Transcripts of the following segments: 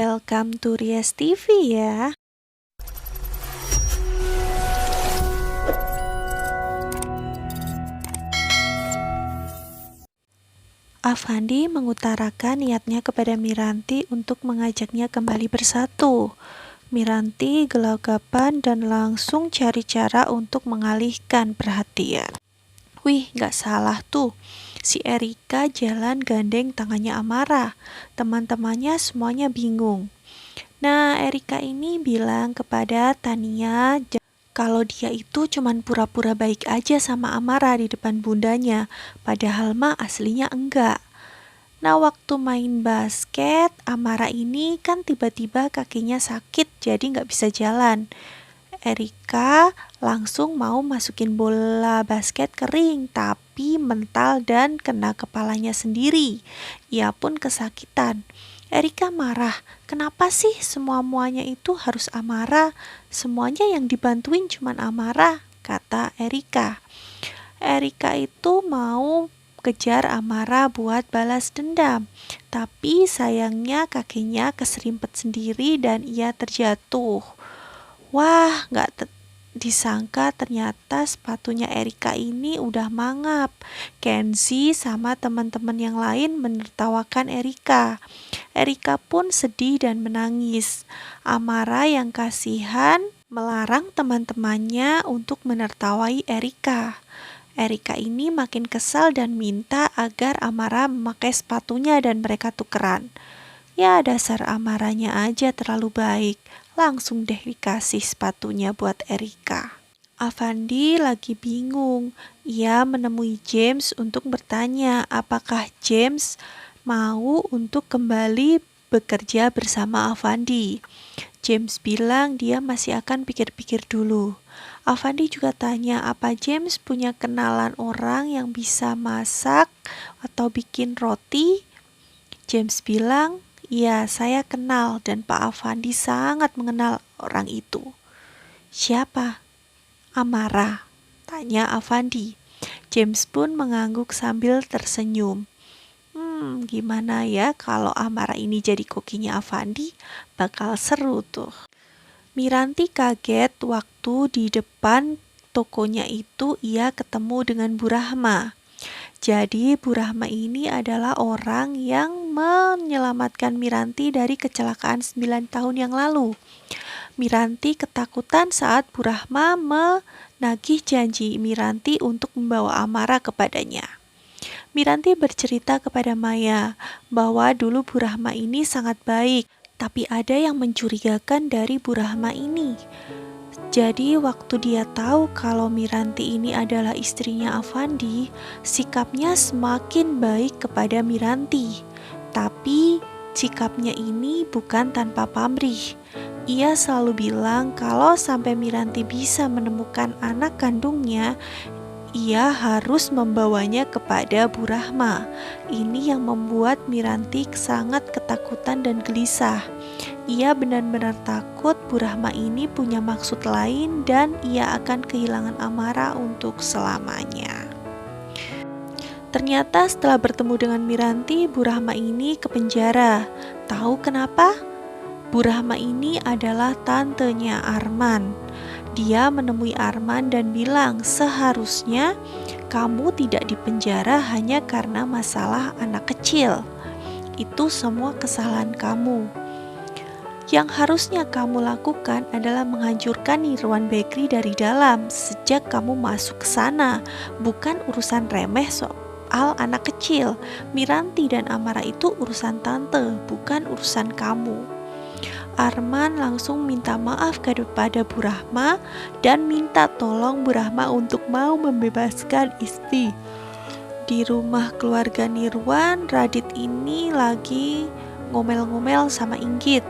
welcome to Rias TV ya. Avandi mengutarakan niatnya kepada Miranti untuk mengajaknya kembali bersatu. Miranti gelagapan dan langsung cari cara untuk mengalihkan perhatian. Wih, gak salah tuh. Si Erika jalan gandeng tangannya Amara. Teman-temannya semuanya bingung. Nah, Erika ini bilang kepada Tania kalau dia itu cuman pura-pura baik aja sama Amara di depan bundanya, padahal mah aslinya enggak. Nah, waktu main basket, Amara ini kan tiba-tiba kakinya sakit jadi nggak bisa jalan. Erika langsung mau masukin bola basket kering, tapi mental dan kena kepalanya sendiri. Ia pun kesakitan. Erika marah, kenapa sih semua-muanya itu harus Amara? Semuanya yang dibantuin cuman Amara, kata Erika. Erika itu mau kejar Amara buat balas dendam, tapi sayangnya kakinya keserimpet sendiri dan ia terjatuh. Wah, gak disangka ternyata sepatunya Erika ini udah mangap. Kenzi sama teman-teman yang lain menertawakan Erika. Erika pun sedih dan menangis. Amara yang kasihan melarang teman-temannya untuk menertawai Erika. Erika ini makin kesal dan minta agar Amara memakai sepatunya dan mereka tukeran. Ya, dasar Amaranya aja terlalu baik. Langsung deh dikasih sepatunya buat Erika. Avandi lagi bingung. Ia menemui James untuk bertanya apakah James mau untuk kembali bekerja bersama Avandi. James bilang dia masih akan pikir-pikir dulu. Avandi juga tanya apa James punya kenalan orang yang bisa masak atau bikin roti. James bilang, iya, saya kenal dan Pak Avandi sangat mengenal orang itu. Siapa? Amara, tanya Avandi. James pun mengangguk sambil tersenyum. Gimana ya kalau Amara ini jadi kokinya Avandi? Bakal seru tuh. Miranti kaget waktu di depan tokonya itu ia ketemu dengan Bu Rahma. Jadi Bu Rahma ini adalah orang yang menyelamatkan Miranti dari kecelakaan 9 tahun yang lalu. Miranti ketakutan saat Bu Rahma menagih janji Miranti untuk membawa Amara kepadanya. Miranti bercerita kepada Maya bahwa dulu Bu Rahma ini sangat baik, tapi ada yang mencurigakan dari Bu Rahma ini. Jadi waktu dia tahu kalau Miranti ini adalah istrinya Avandi, sikapnya semakin baik kepada Miranti. Tapi sikapnya ini bukan tanpa pamrih. Ia selalu bilang kalau sampai Miranti bisa menemukan anak kandungnya, ia harus membawanya kepada Bu Rahma. Ini yang membuat Miranti sangat ketakutan dan gelisah. Ia benar-benar takut Bu Rahma ini punya maksud lain dan ia akan kehilangan Amara untuk selamanya. Ternyata setelah bertemu dengan Miranti, Bu Rahma ini ke penjara. Tahu kenapa? Bu Rahma ini adalah tantenya Arman. Dia menemui Arman dan bilang, seharusnya kamu tidak dipenjara hanya karena masalah anak kecil. Itu semua kesalahan kamu. Yang harusnya kamu lakukan adalah menghancurkan Nirwan Bakery dari dalam sejak kamu masuk ke sana. Bukan urusan remeh soal anak kecil. Miranti dan Amara itu urusan tante, bukan urusan kamu. Arman langsung minta maaf kepada Bu Rahma dan minta tolong Bu Rahma untuk mau membebaskan istri. Di rumah keluarga Nirwan, Radit ini lagi ngomel-ngomel sama Inggit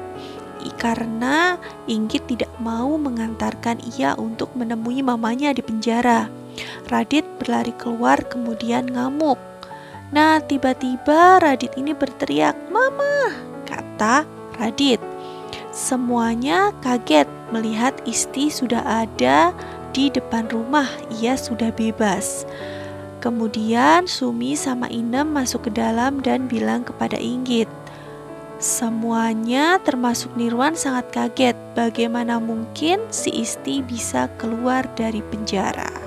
karena Inggit tidak mau mengantarkan ia untuk menemui mamanya di penjara. Radit berlari keluar kemudian ngamuk. Nah, tiba-tiba Radit ini berteriak, "Mama!" kata Radit. Semuanya kaget melihat Isti sudah ada di depan rumah, ia sudah bebas. Kemudian Sumi sama Inem masuk ke dalam dan bilang kepada Inggit, Semuanya termasuk Nirwan sangat kaget bagaimana mungkin si Isti bisa keluar dari penjara.